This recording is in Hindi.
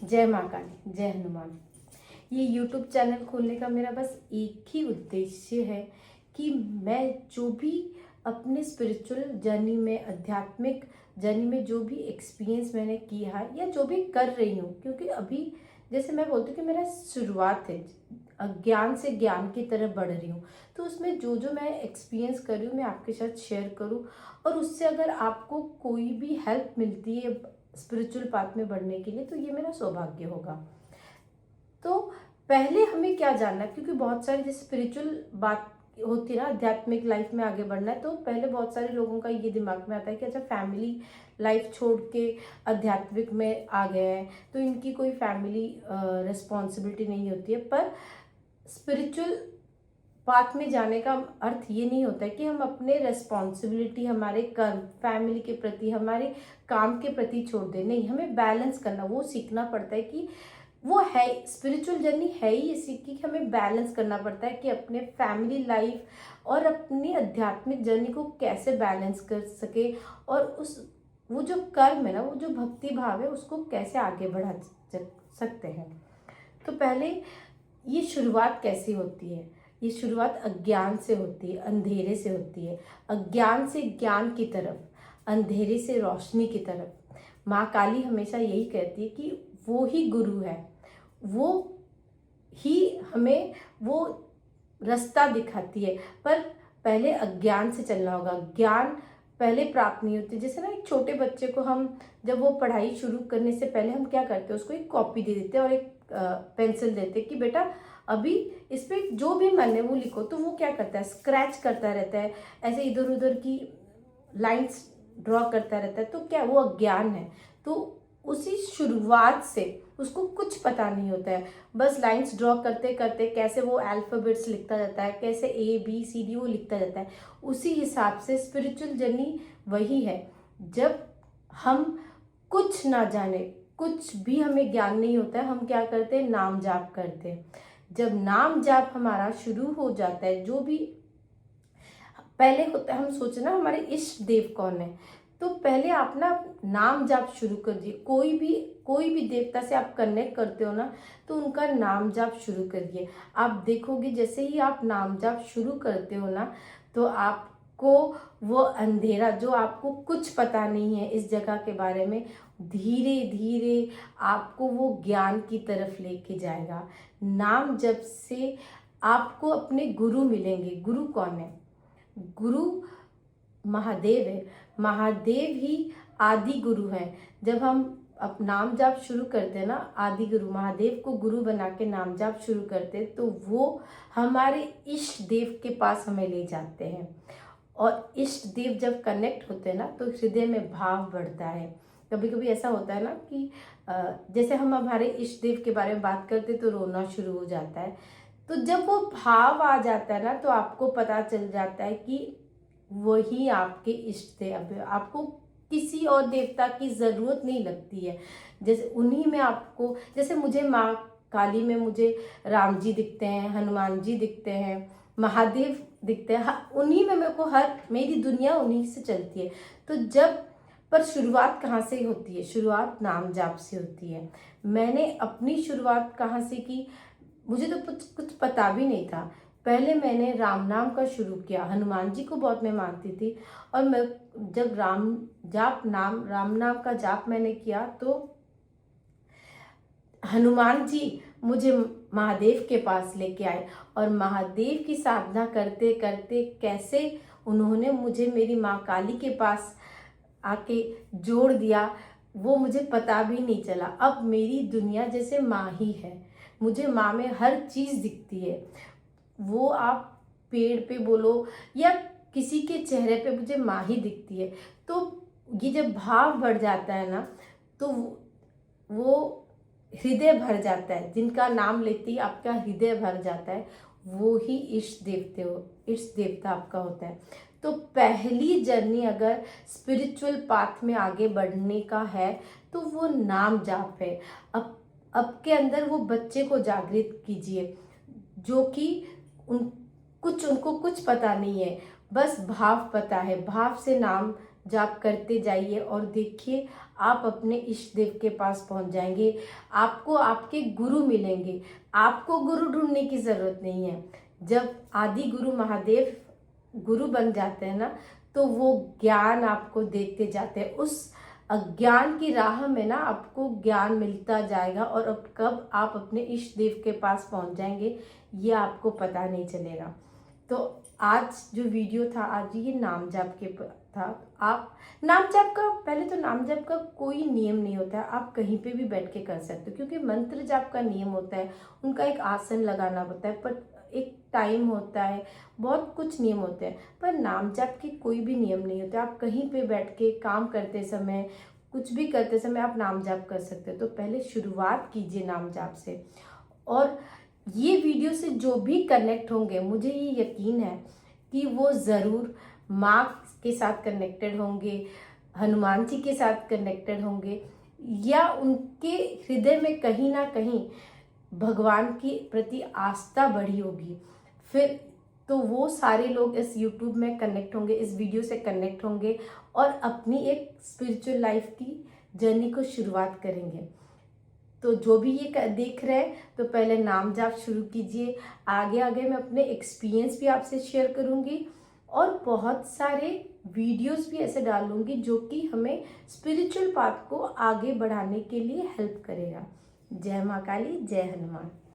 जय माँ काली, जय हनुमान। ये यूट्यूब चैनल खोलने का मेरा बस एक ही उद्देश्य है कि मैं जो भी अपने स्पिरिचुअल जर्नी में, आध्यात्मिक जर्नी में जो भी एक्सपीरियंस मैंने किया है या जो भी कर रही हूँ, क्योंकि अभी जैसे मैं बोलती हूँ कि मेरा शुरुआत है, अज्ञान से ज्ञान की तरफ बढ़ रही हूँ, तो उसमें जो जो मैं एक्सपीरियंस कर रही हूँ मैं आपके साथ शेयर करूँ। और उससे अगर आपको कोई भी हेल्प मिलती है स्पिरिचुअल पाथ में बढ़ने के लिए तो ये मेरा सौभाग्य होगा। तो पहले हमें क्या जानना है, क्योंकि बहुत सारी जैसे स्पिरिचुअल बात होती है ना, आध्यात्मिक लाइफ में आगे बढ़ना है, तो पहले बहुत सारे लोगों का ये दिमाग में आता है कि अच्छा फैमिली लाइफ छोड़ के आध्यात्मिक में आ गए हैं तो इनकी कोई फैमिली रिस्पॉन्सिबिलिटी नहीं होती है। पर स्पिरिचुअल पाथ में जाने का अर्थ ये नहीं होता है कि हम अपने रिस्पॉन्सिबिलिटी, हमारे कर्म, फैमिली के प्रति, हमारे काम के प्रति छोड़ दें। नहीं, हमें बैलेंस करना, वो सीखना पड़ता है कि वो है स्पिरिचुअल जर्नी है ही इसी की, कि हमें बैलेंस करना पड़ता है कि अपने फैमिली लाइफ और अपनी आध्यात्मिक जर्नी को कैसे बैलेंस कर सके, और उस वो जो कर्म है ना, वो जो भक्ति भाव है, उसको कैसे आगे बढ़ा सकते हैं। तो पहले ये शुरुआत कैसी होती है? ये शुरुआत अज्ञान से होती है, अंधेरे से होती है। अज्ञान से ज्ञान की तरफ, अंधेरे से रोशनी की तरफ। माँ काली हमेशा यही कहती है कि वो ही गुरु है, वो ही हमें वो रास्ता दिखाती है। पर पहले अज्ञान से चलना होगा। ज्ञान पहले प्राप्त नहीं होती। जैसे ना एक छोटे बच्चे को हम जब वो पढ़ाई शुरू करने से पहले हम क्या करते हैं, उसको एक कॉपी दे देते हैं और एक पेंसिल देते हैं कि बेटा अभी इस पे जो भी मन है वो लिखो। तो वो क्या करता है, स्क्रैच करता रहता है, ऐसे इधर उधर की लाइंस ड्रॉ करता रहता है। तो क्या वो अज्ञान है? तो उसी शुरुआत से उसको कुछ पता नहीं होता है, बस लाइंस ड्रॉ करते करते कैसे वो अल्फाबेट्स लिखता जाता है, कैसे ABCD वो लिखता जाता है। उसी हिसाब से स्पिरिचुअल जर्नी वही है। जब हम कुछ ना जाने, कुछ भी हमें ज्ञान नहीं होता है, हम क्या करते हैं, नाम जाप करते हैं। जब नाम जाप हमारा शुरू हो जाता है, जो भी पहले होता है, हम सोचे ना हमारे इष्ट देव कौन है, तो पहले आप ना नाम जाप शुरू कर दिए। कोई भी देवता से आप कनेक्ट करते हो ना, तो उनका नाम जाप शुरू करिए। आप देखोगे जैसे ही आप नाम जाप शुरू करते हो ना, तो आपको वो अंधेरा, जो आपको कुछ पता नहीं है इस जगह के बारे में, धीरे धीरे आपको वो ज्ञान की तरफ लेके जाएगा। नाम जप से आपको अपने गुरु मिलेंगे। गुरु कौन है? गुरु महादेव है। महादेव ही आदि गुरु हैं। जब हम अब नाम जाप शुरू करते हैं ना, आदि गुरु महादेव को गुरु बना के नाम जाप शुरू करते हैं, तो वो हमारे इष्ट देव के पास हमें ले जाते हैं। और इष्ट देव जब कनेक्ट होते हैं ना, तो हृदय में भाव बढ़ता है। कभी कभी ऐसा होता है ना कि जैसे हम हमारे इष्ट देव के बारे में बात करते तो रोना शुरू हो जाता है। तो जब वो भाव आ जाता है ना, तो आपको पता चल जाता है कि वही आपके इष्ट देव। आपको किसी और देवता की जरूरत नहीं लगती है। जैसे उन्हीं में आपको, जैसे मुझे माँ काली में मुझे राम जी दिखते हैं, हनुमान जी दिखते हैं, महादेव दिखते हैं, उन्हीं में मेरे को मेरी दुनिया उन्हीं से चलती है। तो जब पर शुरुआत कहाँ से होती है? शुरुआत नाम जाप से होती है। मैंने अपनी शुरुआत कहाँ से की? मुझे तो कुछ पता भी नहीं था। पहले मैंने राम नाम का शुरू किया। हनुमान जी को बहुत मैं मानती थी, और मैं जब राम नाम का जाप मैंने किया, तो हनुमान जी मुझे महादेव के पास लेके आए। और महादेव की साधना करते करते कैसे उन्होंने मुझे मेरी माँ काली के पास आके जोड़ दिया, वो मुझे पता भी नहीं चला। अब मेरी दुनिया जैसे माँ ही है। मुझे माँ में हर चीज़ दिखती है। वो आप पेड़ पे बोलो या किसी के चेहरे पे, मुझे माँ ही दिखती है। तो ये जब भाव बढ़ जाता है ना, तो वो हृदय भर जाता है। जिनका नाम लेते ही आपका हृदय भर जाता है, वो ही इष्ट देवता आपका होता है। तो पहली जर्नी अगर स्पिरिचुअल पाथ में आगे बढ़ने का है, तो वो नाम जाप है। अब के अंदर वो बच्चे को जागृत कीजिए, जो कि उनको कुछ पता नहीं है, बस भाव पता है। भाव से नाम जाप करते जाइए और देखिए आप अपने इष्ट देव के पास पहुंच जाएंगे। आपको आपके गुरु मिलेंगे, आपको गुरु ढूंढने की ज़रूरत नहीं है। जब आदि गुरु महादेव गुरु बन जाते हैं ना, तो वो ज्ञान आपको देते जाते हैं। उस अज्ञान की राह में ना आपको ज्ञान मिलता जाएगा, और अब कब आप अपने इष्ट देव के पास पहुंच जाएंगे ये आपको पता नहीं चलेगा। तो आज जो वीडियो था, आज ये नाम जाप के था। आप नाम जाप का, पहले तो नाम जाप का कोई नियम नहीं होता है, आप कहीं पे भी बैठ के कर सकते हो, क्योंकि मंत्र जाप का नियम होता है, उनका एक आसन लगाना होता है, पर एक टाइम होता है, बहुत कुछ नियम होते हैं। पर नाम जाप के कोई भी नियम नहीं होते, आप कहीं पे बैठ के काम करते समय, कुछ भी करते समय आप नाम जाप कर सकते हो। तो पहले शुरुआत कीजिए नाम जाप से, और ये वीडियो से जो भी कनेक्ट होंगे, मुझे ये यकीन है कि वो ज़रूर माँ के साथ कनेक्टेड होंगे, हनुमान जी के साथ कनेक्टेड होंगे, या उनके हृदय में कहीं ना कहीं भगवान के प्रति आस्था बढ़ी होगी। फिर तो वो सारे लोग इस यूट्यूब में कनेक्ट होंगे, इस वीडियो से कनेक्ट होंगे, और अपनी एक स्पिरिचुअल लाइफ की जर्नी को शुरुआत करेंगे। तो जो भी ये देख रहे हैं, तो पहले नाम जाप शुरू कीजिए। आगे आगे मैं अपने एक्सपीरियंस भी आपसे शेयर करूंगी, और बहुत सारे वीडियोस भी ऐसे डालूंगी जो कि हमें स्पिरिचुअल पाथ को आगे बढ़ाने के लिए हेल्प करेगा। जय माँ काली, जय हनुमान।